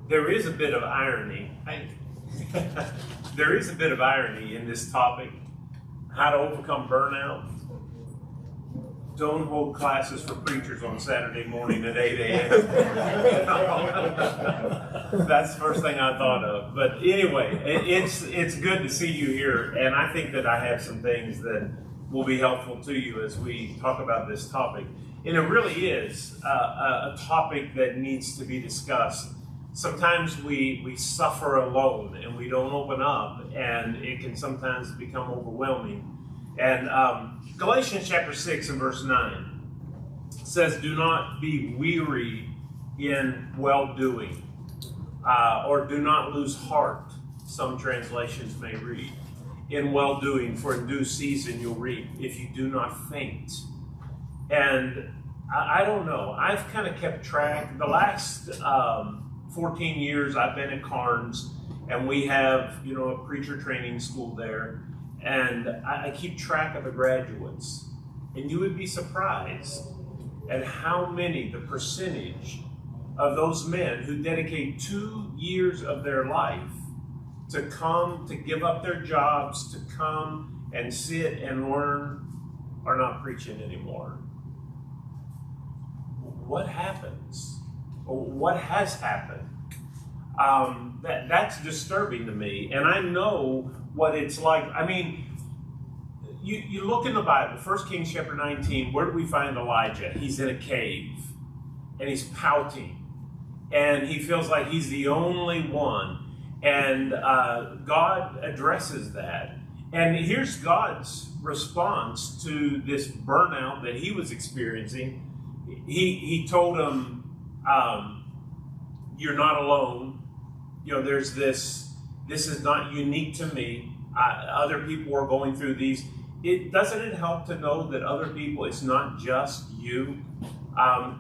There is a bit of irony. There is a bit of irony in this topic, how to overcome burnout. Don't hold classes for preachers on Saturday morning at 8 a.m. That's the first thing I thought of. But anyway, it's good to see you here, and I think that I have some things that will be helpful to you as we talk about this topic. And it really is a topic that needs to be discussed. Sometimes we suffer alone and we don't open up, and it can sometimes become overwhelming. And Galatians chapter 6 and verse 9 says, "Do not be weary in well-doing, or do not lose heart," some translations may read, "in well-doing, for in due season you'll reap, if you do not faint." And I don't know, I've kind of kept track. The last 14 years I've been at Carnes, and we have, a preacher training school there. And I keep track of the graduates, and you would be surprised at how many, the percentage of those men who dedicate 2 years of their life to come, to give up their jobs, to come and sit and learn, are not preaching anymore. What happens? What has happened? That's disturbing to me, and I know what it's like. I mean, you look in the Bible, 1 Kings chapter 19, where do we find Elijah? He's in a cave, and he's pouting, and he feels like he's the only one, and God addresses that. And here's God's response to this burnout that he was experiencing. He told him, "You're not alone. There's this is not unique to me. Other people are going through these." Doesn't it help to know that other people, it's not just you?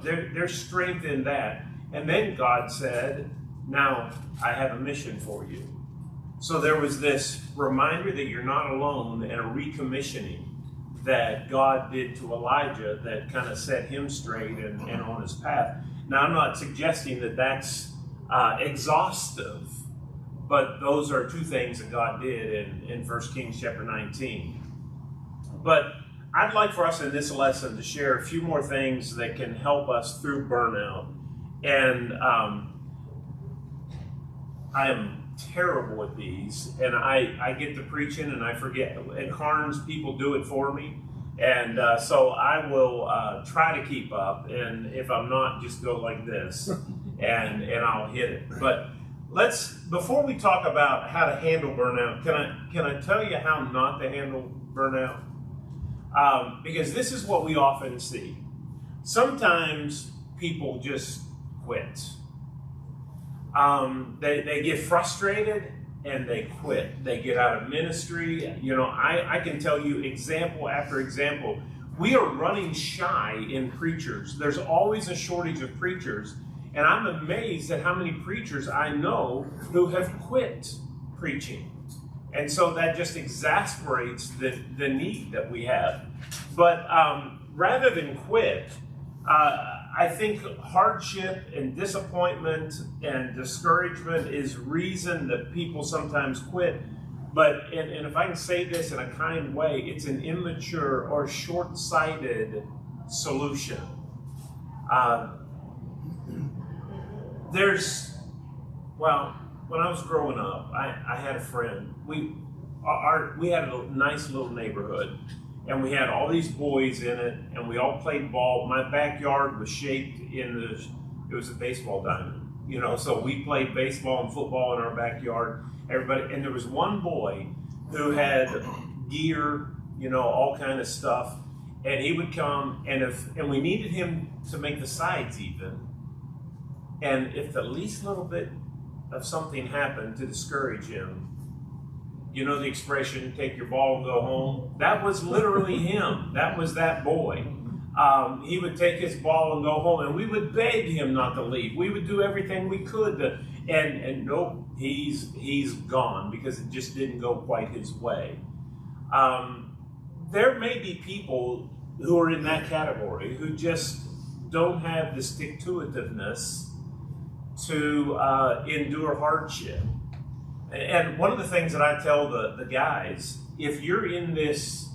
There's strength in that. And then God said, "Now I have a mission for you." So there was this reminder that you're not alone, and a recommissioning that God did to Elijah that kind of set him straight and on his path. Now, I'm not suggesting that that's exhaustive, but those are two things that God did in 1 Kings chapter 19. But I'd like for us in this lesson to share a few more things that can help us through burnout. And I am terrible at these, and I get to preaching and I forget. At Carnes, people do it for me. And so I will try to keep up, and if I'm not, just go like this, and I'll hit it. But before we talk about how to handle burnout, can I tell you how not to handle burnout? Because this is what we often see. Sometimes people just quit. They get frustrated and they quit. They get out of ministry. I can tell you example after example. We are running shy in preachers. There's always a shortage of preachers. And I'm amazed at how many preachers I know who have quit preaching. And so that just exasperates the need that we have. But rather than quit, I think hardship and disappointment and discouragement is reason that people sometimes quit. But, and if I can say this in a kind way, it's an immature or short-sighted solution. When I was growing up, I had a friend. We had a nice little neighborhood, and we had all these boys in it, and we all played ball. My backyard was shaped it was a baseball diamond, so we played baseball and football in our backyard. Everybody, and there was one boy who had gear, all kind of stuff, and he would come, and we needed him to make the sides even, and if the least little bit of something happened to discourage him, the expression, take your ball and go home? That was literally him. That was that boy. He would take his ball and go home, and we would beg him not to leave. We would do everything we could and nope, he's gone because it just didn't go quite his way. There may be people who are in that category who just don't have the stick-to-itiveness to endure hardship. And one of the things that I tell the guys, if you're in this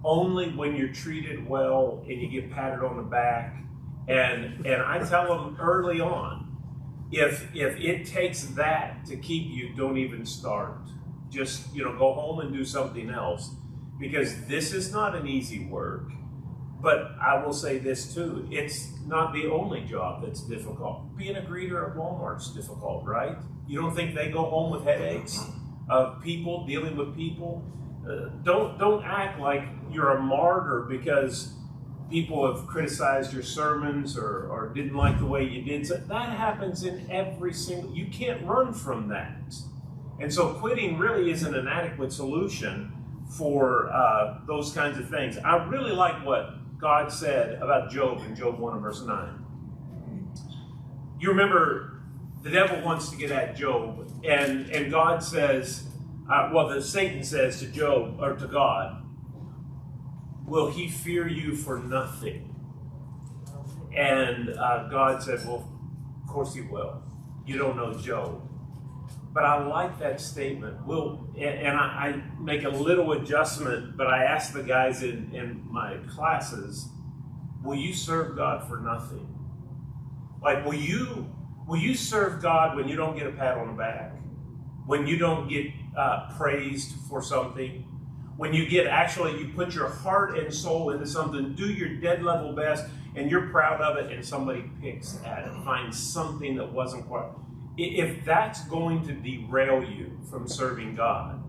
only when you're treated well and you get patted on the back, and I tell them early on, if it takes that to keep you, don't even start. Just, go home and do something else, because this is not an easy work. But I will say this too, it's not the only job that's difficult. Being a greeter at Walmart's difficult, right? You don't think they go home with headaches of people, dealing with people? Don't act like you're a martyr because people have criticized your sermons or didn't like the way you did. So that happens in every single, you can't run from that. And so quitting really isn't an adequate solution for those kinds of things. I really like what God said about Job in Job 1 and verse 9. You remember the devil wants to get at Job, and God says, Satan says to Job, or to God, will he fear you for nothing? And God said, well, of course he will. You don't know Job. But I like that statement. I make a little adjustment, but I ask the guys in my classes, will you serve God for nothing? Like, will you serve God when you don't get a pat on the back? When you don't get praised for something? When you you put your heart and soul into something, do your dead level best, and you're proud of it, and somebody picks at it, finds something that wasn't quite. If that's going to derail you from serving God,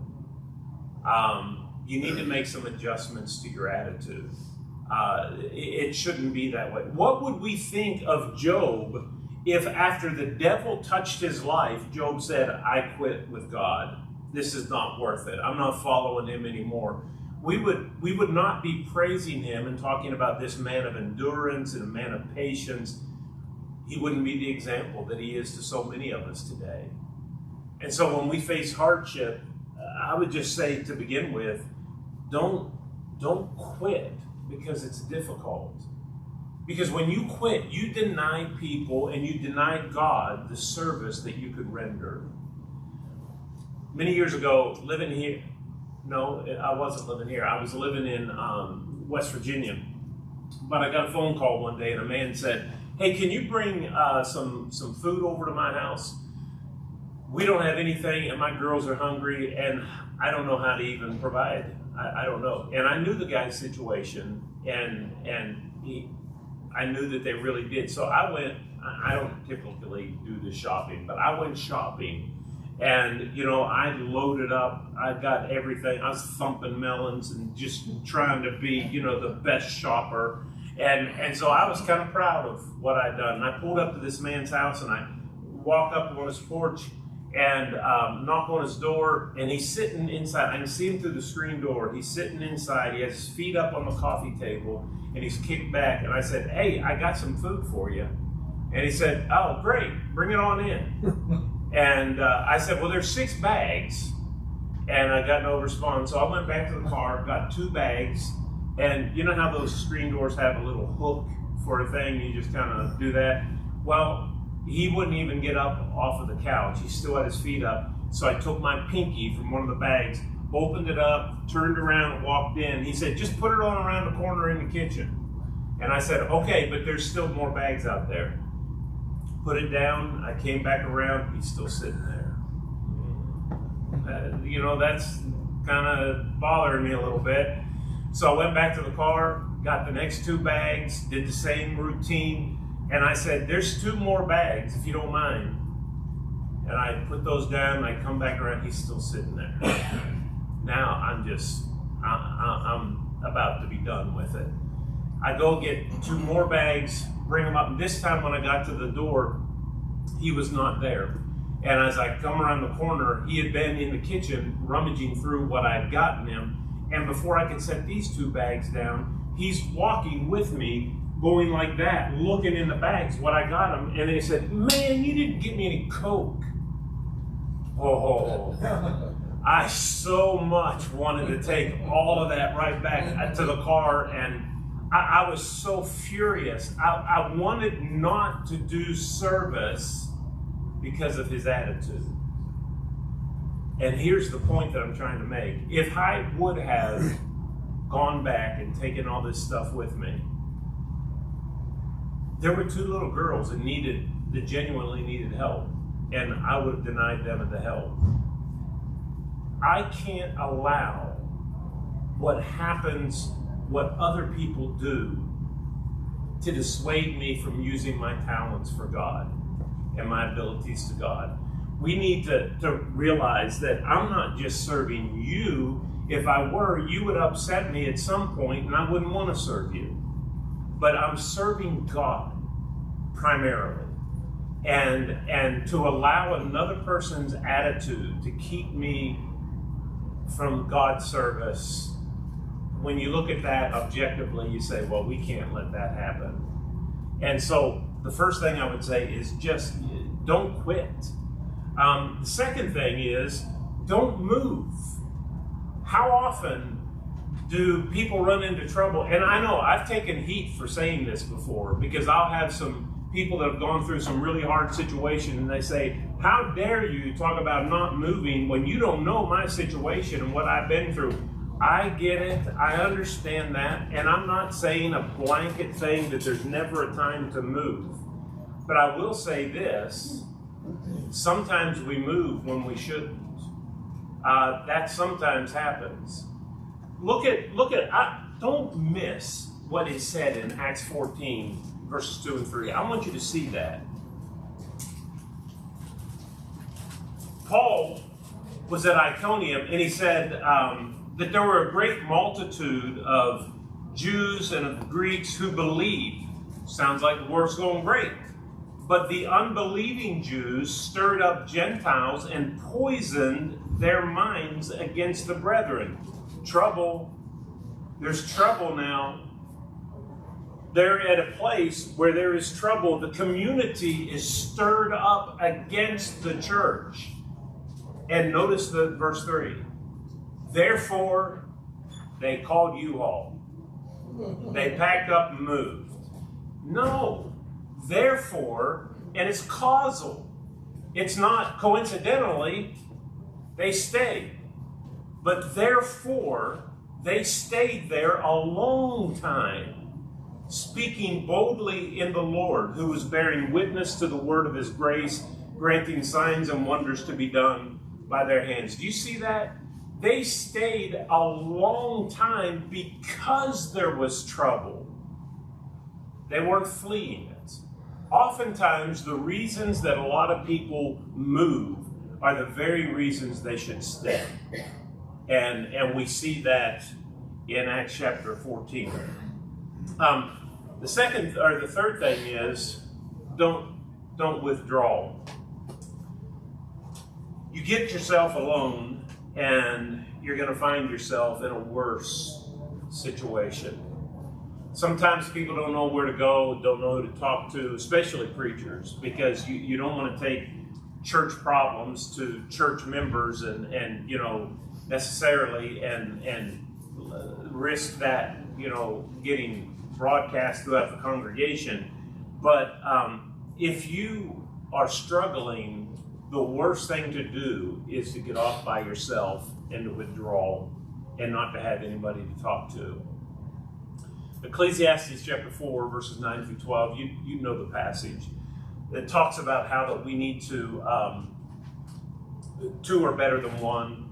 you need to make some adjustments to your attitude. It shouldn't be that way. What would we think of Job if after the devil touched his life, Job said, I quit with God. This is not worth it. I'm not following him anymore. We would not be praising him and talking about this man of endurance and a man of patience. He wouldn't be the example that he is to so many of us today. And so when we face hardship, I would just say to begin with, don't quit because it's difficult. Because when you quit, you deny people and you deny God the service that you could render. Many years ago, living here, no, I wasn't living here. I was living in West Virginia. But I got a phone call one day and a man said, hey, can you bring some food over to my house? We don't have anything and my girls are hungry and I don't know how to even provide. I don't know. And I knew the guy's situation and I knew that they really did. So I went, I don't typically do the shopping, but I went shopping and, I loaded up. I got everything. I was thumping melons and just trying to be, the best shopper. And so I was kind of proud of what I'd done. And I pulled up to this man's house and I walked up on his porch and knocked on his door, and he's sitting inside. I can see him through the screen door. He's sitting inside. He has his feet up on the coffee table and he's kicked back. And I said, hey, I got some food for you. And he said, oh, great, bring it on in. And I said, well, there's 6 bags. And I got no response. So I went back to the car, got 2 bags. And you know how those screen doors have a little hook for a thing? You just kind of do that. Well, he wouldn't even get up off of the couch. He still had his feet up. So I took my pinky from one of the bags, opened it up, turned around, and walked in. He said, just put it on around the corner in the kitchen. And I said, okay, but there's still more bags out there. Put it down. I came back around. He's still sitting there. That's kind of bothering me a little bit. So I went back to the car, got the next 2 bags, did the same routine, and I said, there's 2 more bags, if you don't mind. And I put those down, and I come back around, he's still sitting there. Now I'm about to be done with it. I go get 2 more bags, bring them up, and this time when I got to the door, he was not there. And as I come around the corner, he had been in the kitchen rummaging through what I'd gotten him. And before I could set these 2 bags down, he's walking with me, going like that, looking in the bags, what I got him. And then he said, man, you didn't get me any Coke. Oh, I so much wanted to take all of that right back to the car. And I was so furious. I wanted not to do service because of his attitude. And here's the point that I'm trying to make. If I would have gone back and taken all this stuff with me, there were two little girls that genuinely needed help, and I would have denied them the help. I can't allow what other people do to dissuade me from using my talents for God and my abilities to God. We need to realize that I'm not just serving you. If I were, you would upset me at some point and I wouldn't want to serve you. But I'm serving God primarily. And to allow another person's attitude to keep me from God's service, when you look at that objectively, you say, well, we can't let that happen. And so the first thing I would say is just don't quit. The second thing is don't move. How often do people run into trouble? And I know I've taken heat for saying this before, because I'll have some people that have gone through some really hard situation and they say, how dare you talk about not moving when you don't know my situation and what I've been through? I get it. I understand that. And I'm not saying a blanket thing that there's never a time to move. But I will say this. Sometimes we move when we shouldn't. That sometimes happens. Don't miss what is said in Acts 14, verses 2 and 3. I want you to see that. Paul was at Iconium, and he said that there were a great multitude of Jews and of Greeks who believed. Sounds like the war's going great. But the unbelieving Jews stirred up Gentiles and poisoned their minds against the brethren. Trouble. There's trouble now. They're at a place where there is trouble. The community is stirred up against the church. And notice the verse 3. Therefore, they called you all. They packed up and moved. No. Therefore, and it's causal. It's not coincidentally, they stayed. But therefore, they stayed there a long time, speaking boldly in the Lord, who was bearing witness to the word of his grace, granting signs and wonders to be done by their hands. Do you see that? They stayed a long time because there was trouble. They weren't fleeing it. Oftentimes, the reasons that a lot of people move are the very reasons they should stay. And we see that in Acts chapter 14. The third thing is don't withdraw. You get yourself alone and you're going to find yourself in a worse situation. Sometimes people don't know where to go, don't know who to talk to, especially preachers, because you don't want to take church problems to church members and necessarily and risk that, getting broadcast throughout the congregation. But if you are struggling, the worst thing to do is to get off by yourself and to withdraw and not to have anybody to talk to. Ecclesiastes chapter 4, verses 9 through 12, you know the passage. It talks about how that we need to, two are better than one.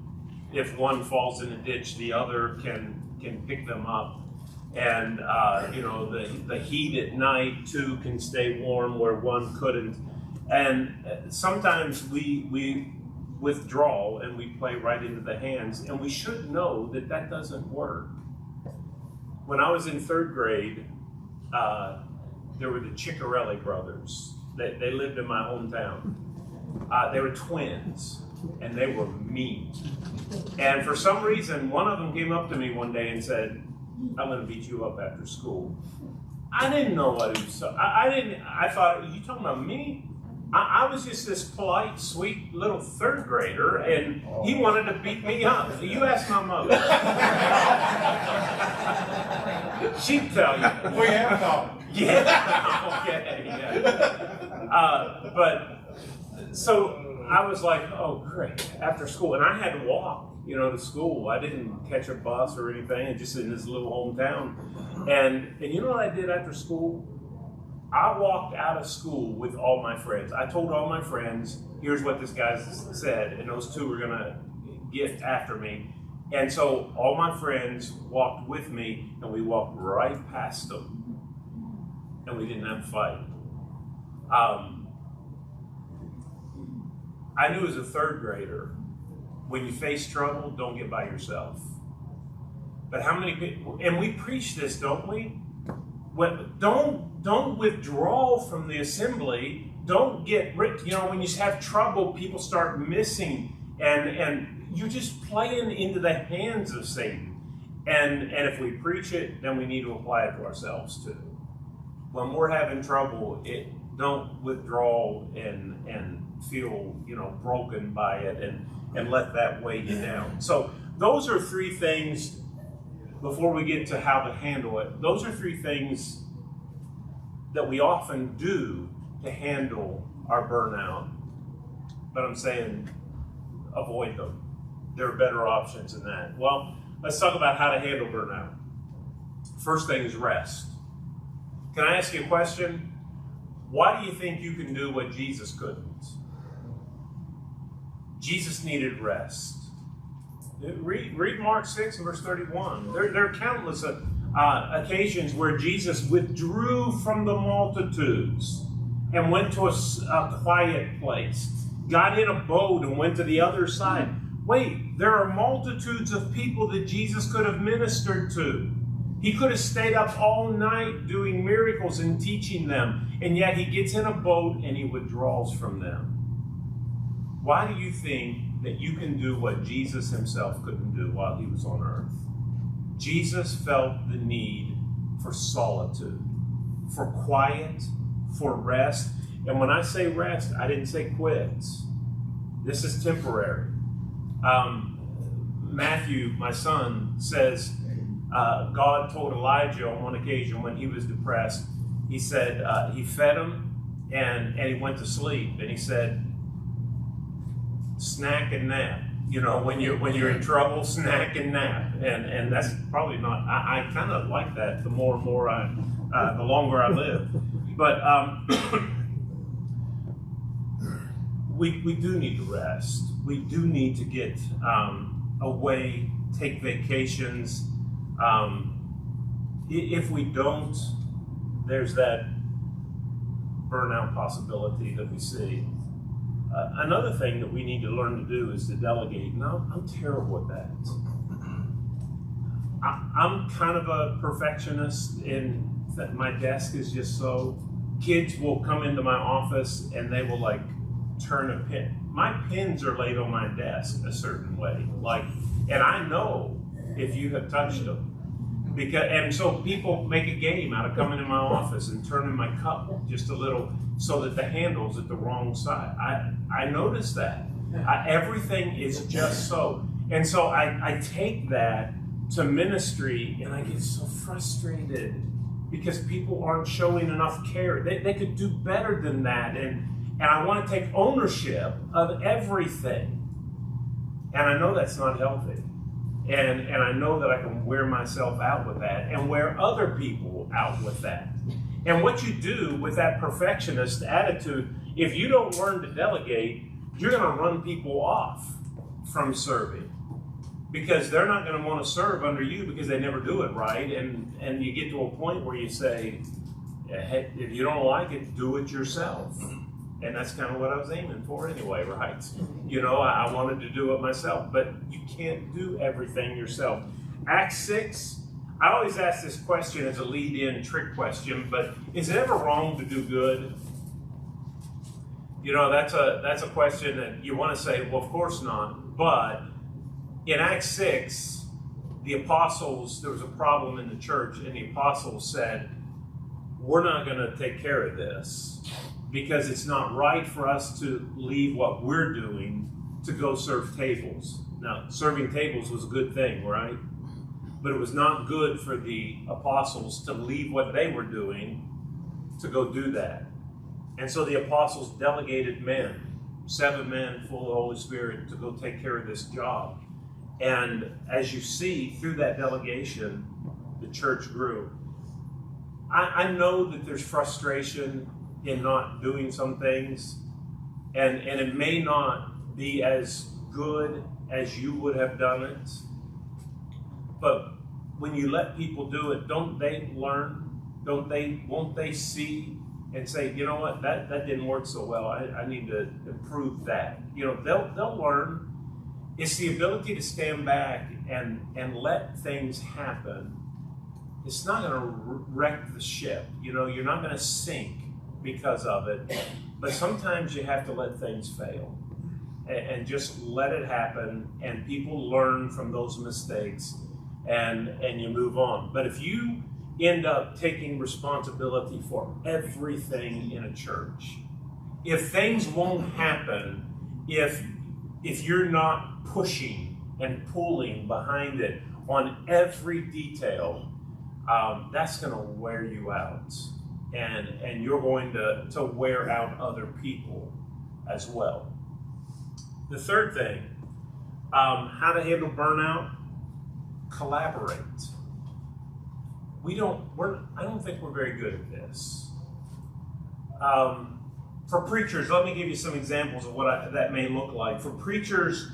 If one falls in a ditch, the other can pick them up. And, the heat at night, two can stay warm where one couldn't. And sometimes we withdraw and we play right into the hands, and we should know that doesn't work. When I was in third grade, there were the Ciccarelli brothers. They lived in my hometown. They were twins, and they were mean. And for some reason, one of them came up to me one day and said, I'm going to beat you up after school. I didn't know what he was. I thought, are you talking about me? I was just this polite, sweet little third grader, and he wanted to beat me up. You ask my mother. She'd tell you. We have talked. Yeah. Okay. Yeah. But So I was like, oh, great, after school. And I had to walk, to school. I didn't catch a bus or anything, just in this little hometown. And you know what I did after school? I walked out of school with all my friends. I told all my friends, here's what this guy said, and those two were going to get after me. And so all my friends walked with me, and we walked right past them, and we didn't have a fight. I knew as a third grader, when you face trouble, don't get by yourself. But how many people, and we preach this, don't we? Don't withdraw from the assembly. Don't get when you have trouble, people start missing, and you're just playing into the hands of Satan. And if we preach it, then we need to apply it to ourselves too. When we're having trouble, don't withdraw and feel broken by it and let that weigh you down. So those are three things. Before we get to how to handle it, those are three things that we often do to handle our burnout. But I'm saying avoid them. There are better options than that. Well, let's talk about how to handle burnout. First thing is rest. Can I ask you a question? Why do you think you can do what Jesus couldn't? Jesus needed rest. Read Mark 6 and verse 31. There are countless occasions where Jesus withdrew from the multitudes and went to a quiet place, got in a boat and went to the other side. Wait, there are multitudes of people that Jesus could have ministered to. He could have stayed up all night doing miracles and teaching them, and yet he gets in a boat and he withdraws from them. Why do you think that you can do what Jesus himself couldn't do while he was on earth? Jesus felt the need for solitude, for quiet, for rest. And when I say rest, I didn't say quits. This is temporary. Matthew, my son, says God told Elijah on one occasion when he was depressed, he said he fed him and he went to sleep. And he said, snack and nap. When you're in trouble, snack and nap. And that's probably not, I kind of like that the more and more the longer I live. But we do need to rest. We do need to get away, take vacations. If we don't, there's that burnout possibility that we see. Another thing that we need to learn to do is to delegate. Now, I'm terrible at that. I'm kind of a perfectionist in that my desk is just so. Kids will come into my office and they will turn a pin. My pins are laid on my desk a certain way, and I know if you have touched them. And so people make a game out of coming in my office and turning my cup just a little so that the handle's at the wrong side. I notice that. Everything is just so. And so I take that to ministry and I get so frustrated because people aren't showing enough care. They could do better than that. And I want to take ownership of everything. And I know that's not healthy. And I know that I can wear myself out with that and wear other people out with that. And what you do with that perfectionist attitude, if you don't learn to delegate, you're going to run people off from serving. Because they're not going to want to serve under you because they never do it right. And you get to a point where you say, hey, if you don't like it, do it yourself. And that's kind of what I was aiming for anyway, right? I wanted to do it myself, but you can't do everything yourself. Acts 6, I always ask this question as a lead-in trick question, but is it ever wrong to do good? That's a question that you want to say, well, of course not. But in Acts 6, the apostles, there was a problem in the church, and the apostles said, we're not going to take care of this. Because it's not right for us to leave what we're doing to go serve tables. Now, serving tables was a good thing, right? But it was not good for the apostles to leave what they were doing to go do that. And so the apostles delegated men. 7 men full of the Holy Spirit to go take care of this job. And as you see, through that delegation, the church grew. I know that there's frustration in not doing some things, and it may not be as good as you would have done it. But when you let people do it, don't they learn? Won't they see and say, you know what, that didn't work so well. I need to improve that. You know, they'll learn. It's the ability to stand back and let things happen. It's not going to wreck the ship. You know, you're not going to sink because of it. But sometimes you have to let things fail and just let it happen. And people learn from those mistakes, and you move on. But if you end up taking responsibility for everything in a church, if things won't happen, if you're not pushing and pulling behind it on every detail, that's going to wear you out, and you're going to wear out other people as well. The third thing, how to handle burnout: collaborate. I don't think we're very good at this. For preachers, let me give you some examples of what that may look like. For preachers,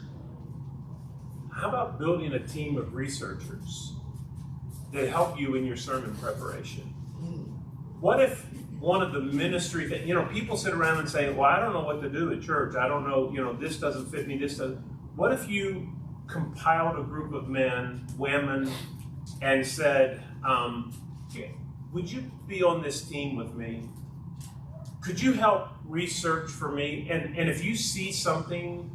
how about building a team of researchers that help you in your sermon preparation? What if one of the ministry that, people sit around and say, well, I don't know what to do at church. I don't know, this doesn't fit me, this doesn't. What if you compiled a group of men, women, and said, would you be on this team with me? Could you help research for me? And if you see something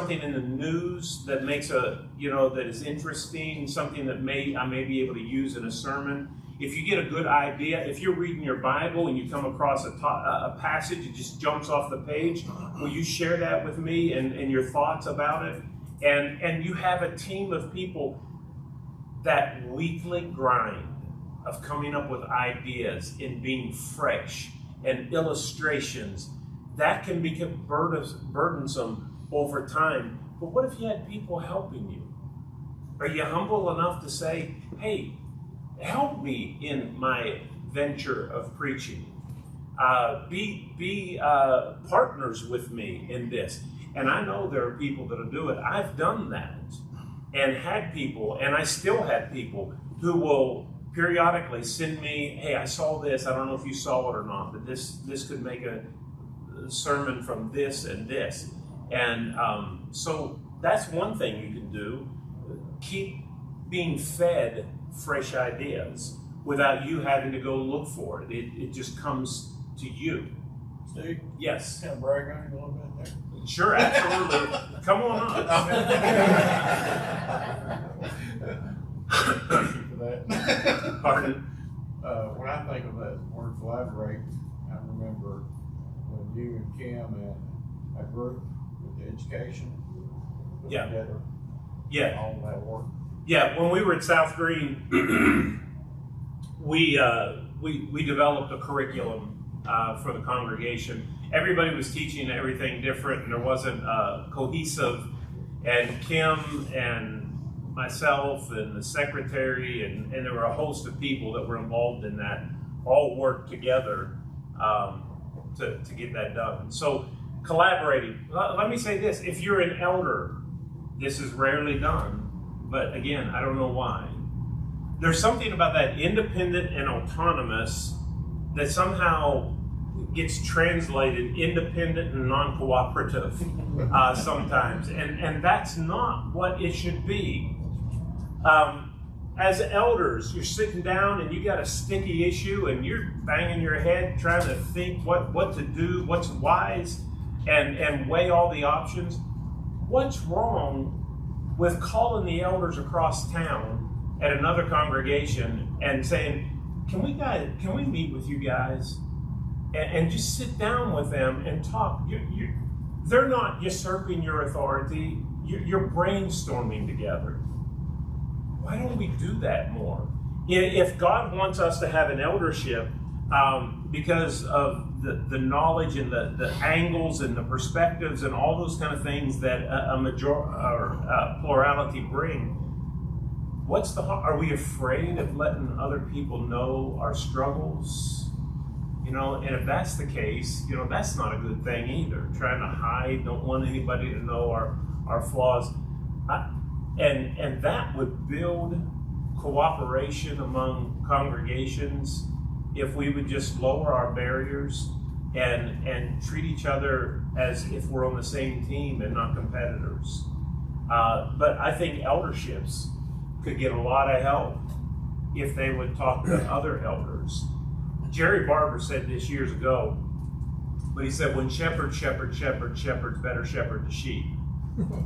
in the news that makes that is interesting, something that I may be able to use in a sermon. If you get a good idea, if you're reading your Bible and you come across a passage, it just jumps off the page, will you share that with me and your thoughts about it? And you have a team of people, that weekly grind of coming up with ideas and being fresh and illustrations, that can become burdensome over time. But what if you had people helping you? Are you humble enough to say, hey, help me in my venture of preaching? Be partners with me in this. And I know there are people that'll do it. I've done that and had people, and I still have people who will periodically send me, hey, I saw this. I don't know if you saw it or not, but this could make a sermon from this and this. And so that's one thing you can do. Keep being fed fresh ideas without you having to go look for it. It just comes to you. Steve? Yes. Can I brag on you a little bit there? Sure, absolutely. Come on up. Thank you for that. Pardon? When I think of that word collaborate, I remember when you and Kim and a group with the education put together all that work. Yeah, when we were at South Green, we developed a curriculum for the congregation. Everybody was teaching everything different, and there wasn't cohesive. And Kim and myself and the secretary and there were a host of people that were involved in that, all worked together to get that done. So collaborating. Let me say this: if you're an elder, this is rarely done. But again, I don't know why. There's something about that independent and autonomous that somehow gets translated independent and non-cooperative sometimes. And that's not what it should be. As elders, you're sitting down and you got a sticky issue and you're banging your head trying to think what to do, what's wise, and weigh all the options. What's wrong with calling the elders across town at another congregation and saying, can we meet with you guys and just sit down with them and talk? They're not usurping your authority. You're brainstorming together. Why don't we do that more? If God wants us to have an eldership because of the knowledge and the angles and the perspectives and all those kind of things that a plurality bring. Are we afraid of letting other people know our struggles? And if that's the case, that's not a good thing either. Trying to hide, don't want anybody to know our flaws. And that would build cooperation among congregations if we would just lower our barriers and treat each other as if we're on the same team and not competitors. But I think elderships could get a lot of help if they would talk to other elders. Jerry Barber said this years ago, but he said, when shepherds, better shepherd the sheep.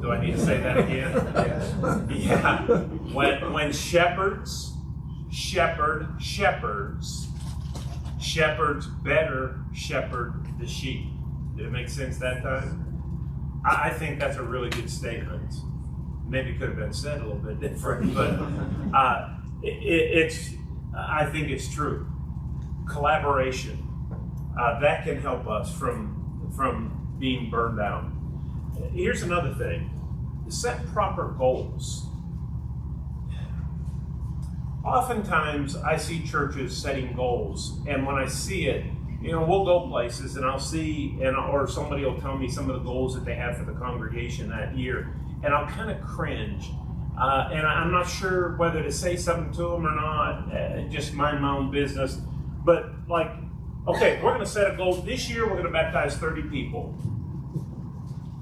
Do I need to say that again? Yes. Yeah. When shepherds shepherd shepherds, shepherds better shepherd the sheep. Did it make sense that time? I think that's a really good statement. Maybe it could have been said a little bit different, but I think it's true. Collaboration, that can help us from being burned out. Here's another thing. Set proper goals. Oftentimes I see churches setting goals, and when I see it, we'll go places and I'll see, or somebody will tell me some of the goals that they have for the congregation that year, and I'll kind of cringe. And I'm not sure whether to say something to them or not, just mind my own business. But okay, we're going to set a goal. This year we're going to baptize 30 people.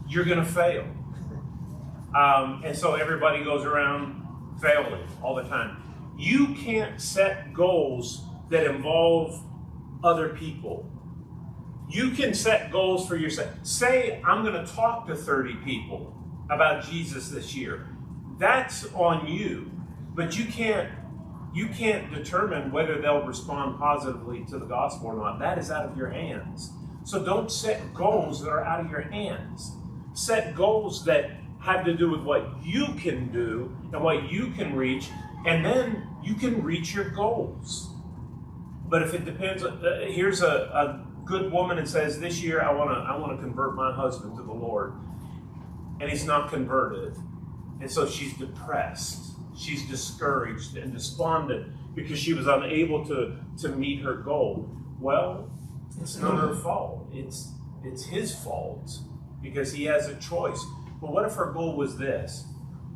You're going to fail. And so everybody goes around failing all the time. You can't set goals that involve other people. You can set goals for yourself. Say, I'm going to talk to 30 people about Jesus this year. That's on you. But you can't determine whether they'll respond positively to the gospel or not. That is out of your hands. So don't set goals that are out of your hands. Set goals that have to do with what you can do and what you can reach, and then you can reach your goals. But if it depends, here's a good woman and says, this year I want to convert my husband to the Lord, and he's not converted, and so she's depressed, she's discouraged and despondent because she was unable to meet her goal. Well, it's not her fault. It's his fault because he has a choice. But what if her goal was this?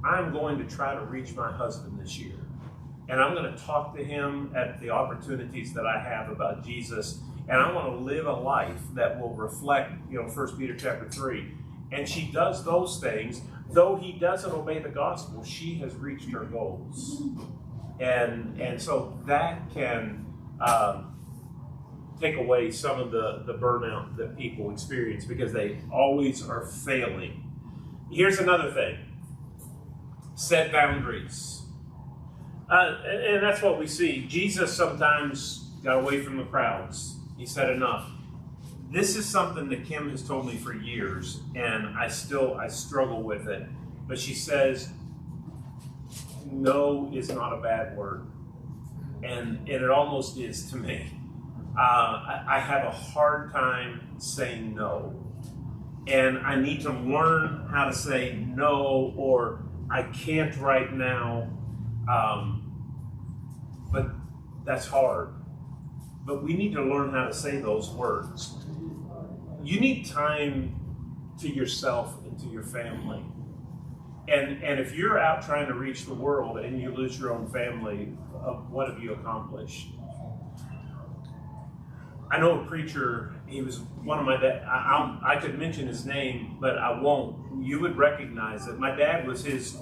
I'm going to try to reach my husband this year, and I'm going to talk to him at the opportunities that I have about Jesus, and I want to live a life that will reflect, 1 Peter chapter 3. And she does those things. Though he doesn't obey the gospel, she has reached her goals. And so that can take away some of the burnout that people experience because they always are failing. Here's another thing. Set boundaries. And that's what we see. Jesus sometimes got away from the crowds. He said enough. This is something that Kim has told me for years, and I struggle with it. But she says, no is not a bad word. And it almost is to me. I have a hard time saying no. And I need to learn how to say no, or I can't right now. But that's hard. But we need to learn how to say those words. You need time to yourself and to your family. And if you're out trying to reach the world and you lose your own family, what have you accomplished? I know a preacher, he was one of my dad. I could mention his name, but I won't. You would recognize it. My dad was his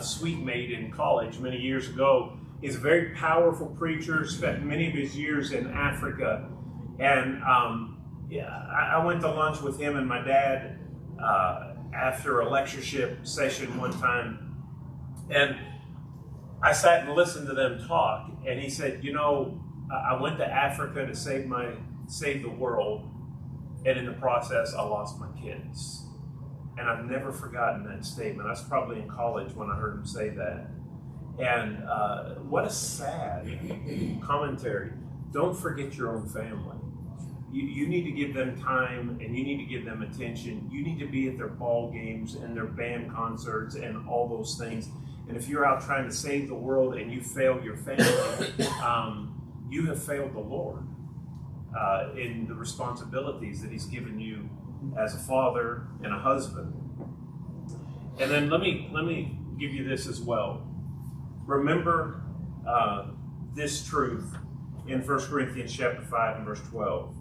suite mate in college many years ago. He's a very powerful preacher, spent many of his years in Africa. And I went to lunch with him and my dad after a lectureship session one time. And I sat and listened to them talk. And he said, I went to Africa to save the world. And in the process, I lost my kids. And I've never forgotten that statement. I was probably in college when I heard him say that. And what a sad commentary. don't forget your own family. You need to give them time, and you need to give them attention. You need to be at their ball games and their band concerts and all those things. And if you're out trying to save the world and you fail your family, you have failed the Lord in the responsibilities that He's given you as a father and a husband. And then let me give you this as well. Remember this truth in 1 Corinthians chapter 5 and verse 12,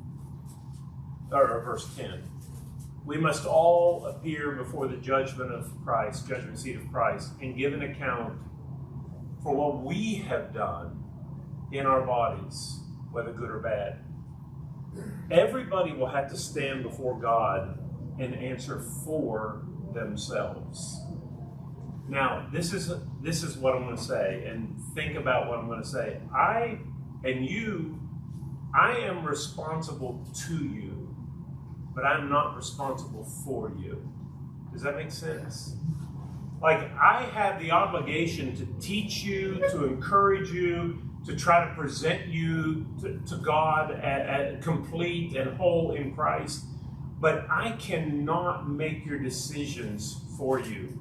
or verse 10. We must all appear before the judgment seat of Christ, and give an account for what we have done in our bodies, whether good or bad. Everybody will have to stand before God and answer for themselves. Now, this is what I'm going to say, and think about what I'm going to say. I am responsible to you, but I'm not responsible for you. Does that make sense? Like, I have the obligation to teach you, to encourage you, to try to present you to God at complete and whole in Christ, but I cannot make your decisions for you.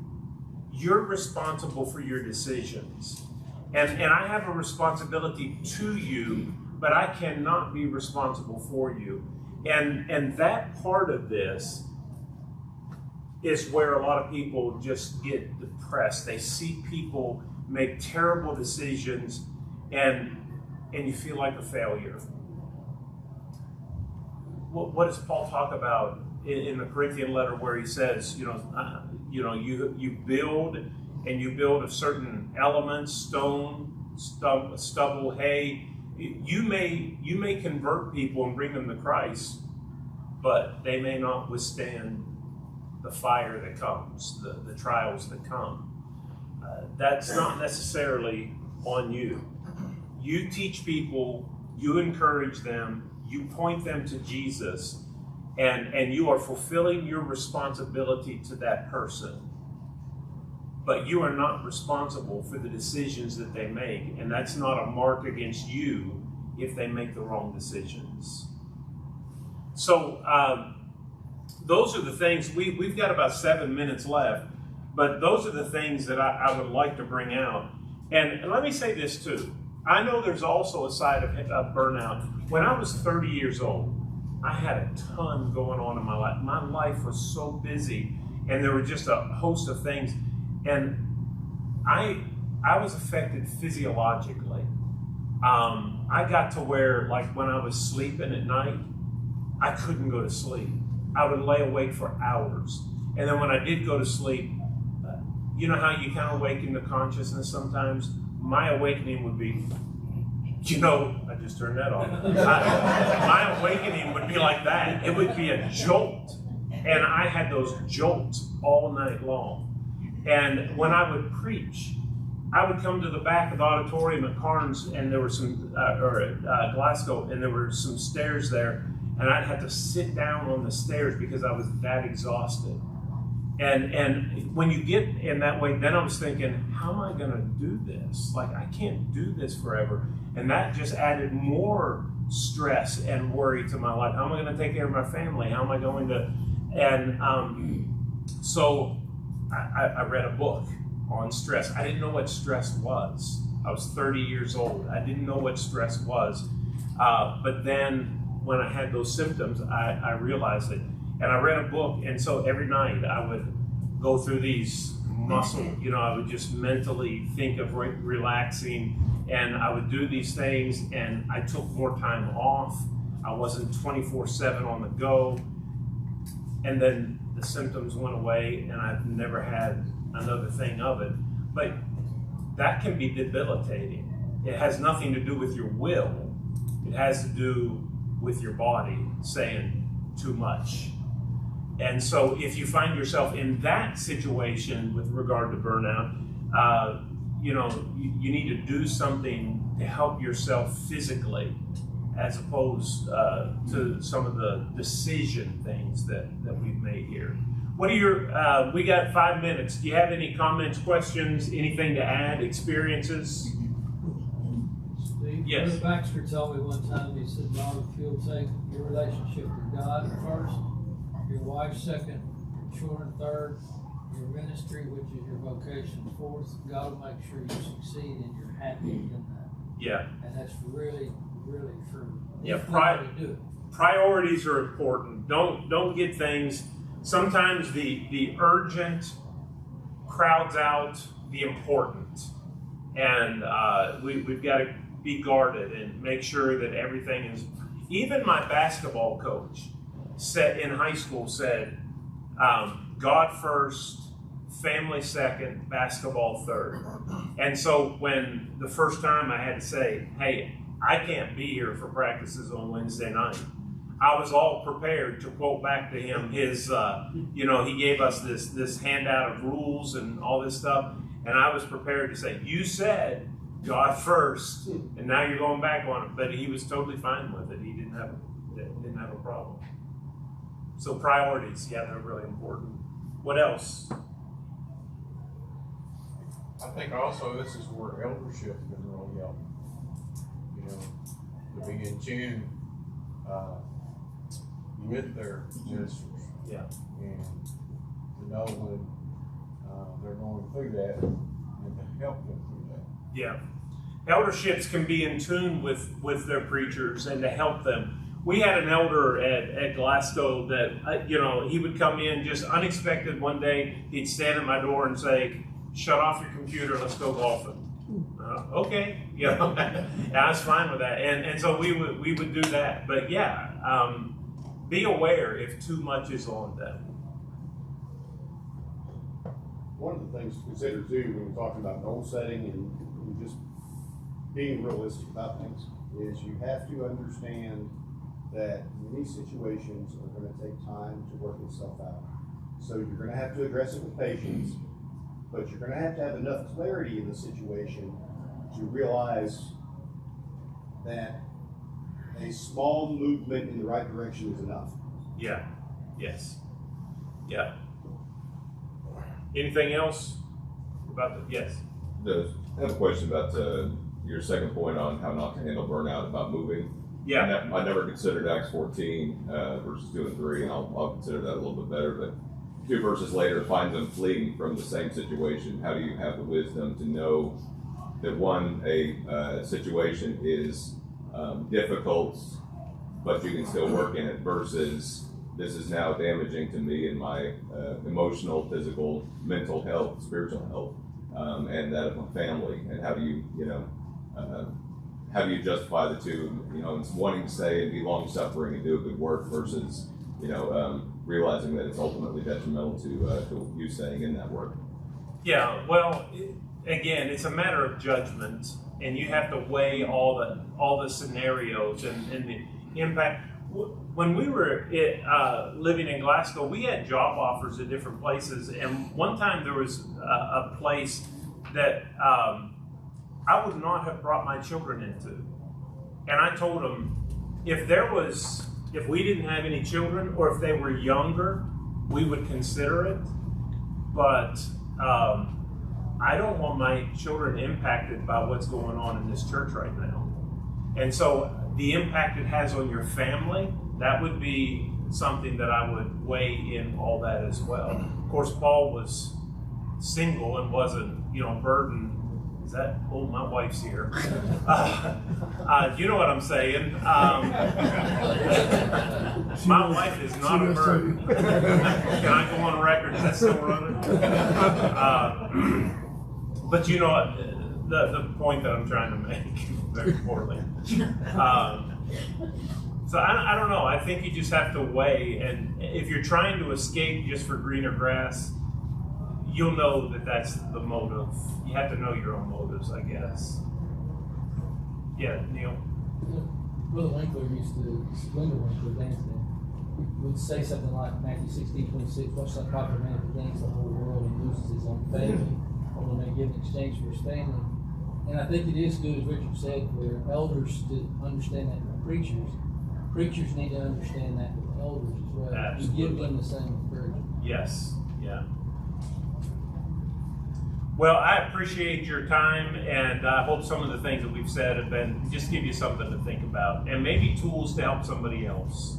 You're responsible for your decisions. And I have a responsibility to you, but I cannot be responsible for you. And that part of this is where a lot of people just get depressed. They see people make terrible decisions, and you feel like a failure. What does Paul talk about in the Corinthian letter, where he says, you build, and you build of certain elements, stone, stubble, hay. You may convert people and bring them to Christ, but they may not withstand the fire that comes, the trials that come. That's not necessarily on you. You teach people, you encourage them, you point them to Jesus, and you are fulfilling your responsibility to that person. But you are not responsible for the decisions that they make, and that's not a mark against you if they make the wrong decisions. So those are the things, we've got about 7 minutes left, but those are the things that I would like to bring out. And let me say this too. I know there's also a side of burnout. When I was 30 years old, I had a ton going on in my life. My life was so busy, and there were just a host of things. And I was affected physiologically. I got to where, like, when I was sleeping at night, I couldn't go to sleep. I would lay awake for hours. And then when I did go to sleep, you know how you kind of awaken to consciousness sometimes? My awakening would be, I just turned that off. My awakening would be like that. It would be a jolt. And I had those jolts all night long. And when I would preach, I would come to the back of the auditorium at Carnes, and there were some, or at Glasgow, and there were some stairs there, and I'd have to sit down on the stairs because I was that exhausted. And when you get in that way, then I was thinking, how am I going to do this? Like, I can't do this forever. And that just added more stress and worry to my life. How am I going to take care of my family? How am I going to, so I read a book on stress. I didn't know what stress was. I was 30 years old. I didn't know what stress was. But then when I had those symptoms, I realized it. And I read a book, and so every night I would go through these muscle, I would just mentally think of relaxing, and I would do these things, and I took more time off. I wasn't 24/7 on the go. And then the symptoms went away, and I've never had another thing of it. But that can be debilitating. It has nothing to do with your will. It has to do with your body saying too much. And so if you find yourself in that situation with regard to burnout, you need to do something to help yourself physically, as opposed to some of the decision things that we've made here. What are your, we got 5 minutes. Do you have any comments, questions, anything to add, experiences? Steve, Yes. Brother Baxter told me one time, he said, Bob, if you'll take your relationship with God first, your wife second, your children third, your ministry, which is your vocation fourth, God will make sure you succeed and you're happy in that. Yeah. And that's really, really true. Yeah, Do it. priorities are important. Don't get things. Sometimes the urgent crowds out the important, and we've got to be guarded and make sure that everything is. Even my basketball coach said in high school said, God first, family second, basketball third. And so when the first time I had to say, hey, I can't be here for practices on Wednesday night, I was all prepared to quote back to him his, he gave us this handout of rules and all this stuff. And I was prepared to say, you said God first, and now you're going back on it. But he was totally fine with it. He didn't have a problem. So priorities, yeah, they're really important. What else? I think also this is where eldership can really help. To be in tune with their ministers. Yeah. And to know when they're going through that and to help them through that. Yeah. Elderships can be in tune with their preachers and to help them. We had an elder at Glasgow that, he would come in just unexpected one day. He'd stand at my door and say, shut off your computer, let's go golfing. Okay, I was fine with that. And so we would do that. But yeah, be aware if too much is on them. One of the things to consider too when we're talking about goal setting and just being realistic about things is you have to understand that many situations are going to take time to work itself out. So you're going to have to address it with patience, but you're going to have enough clarity in the situation to realize that a small movement in the right direction is enough. Yeah. Yes. Yeah. Anything else about the? Yes. I have a question about your second point on how not to handle burnout about moving. Yeah. I never considered Acts 14 verses 2 and 3, and I'll consider that a little bit better. But 2 verses later, finds them fleeing from the same situation. How do you have the wisdom to know that a situation is difficult, but you can still work in it, versus this is now damaging to me in my emotional, physical, mental health, spiritual health, and that of my family? And how do you, how do you justify the two? It's wanting to stay and be long-suffering and do a good work versus, realizing that it's ultimately detrimental to you staying in that work. Yeah. Well, again, it's a matter of judgment, and you have to weigh all the scenarios and the impact. When we were living in Glasgow, we had job offers at different places, and one time there was a place that I would not have brought my children into. And I told them, if we didn't have any children, or if they were younger, we would consider it. But I don't want my children impacted by what's going on in this church right now. And so the impact it has on your family, that would be something that I would weigh in all that as well. Of course, Paul was single and wasn't, burdened. Is that? Oh, my wife's here. You know what I'm saying. My wife is not a burden. Can I go on record? Is that still running? But you know what? The point that I'm trying to make very poorly. So I don't know. I think you just have to weigh, and if you're trying to escape just for greener grass, you'll know that that's the motive. You have to know your own motives, I guess. Yeah, Neil. Brother Winkler would say something like Matthew 16:26, "What's that proper man who gains the whole world and loses his own family, or may give in exchange for his family?" And I think it is good, as Richard said, for elders to understand that with preachers. Preachers need to understand that with elders as well. Absolutely. You give them the same encouragement. Yes. Yeah. Well, I appreciate your time, and I hope some of the things that we've said have been just give you something to think about, and maybe tools to help somebody else.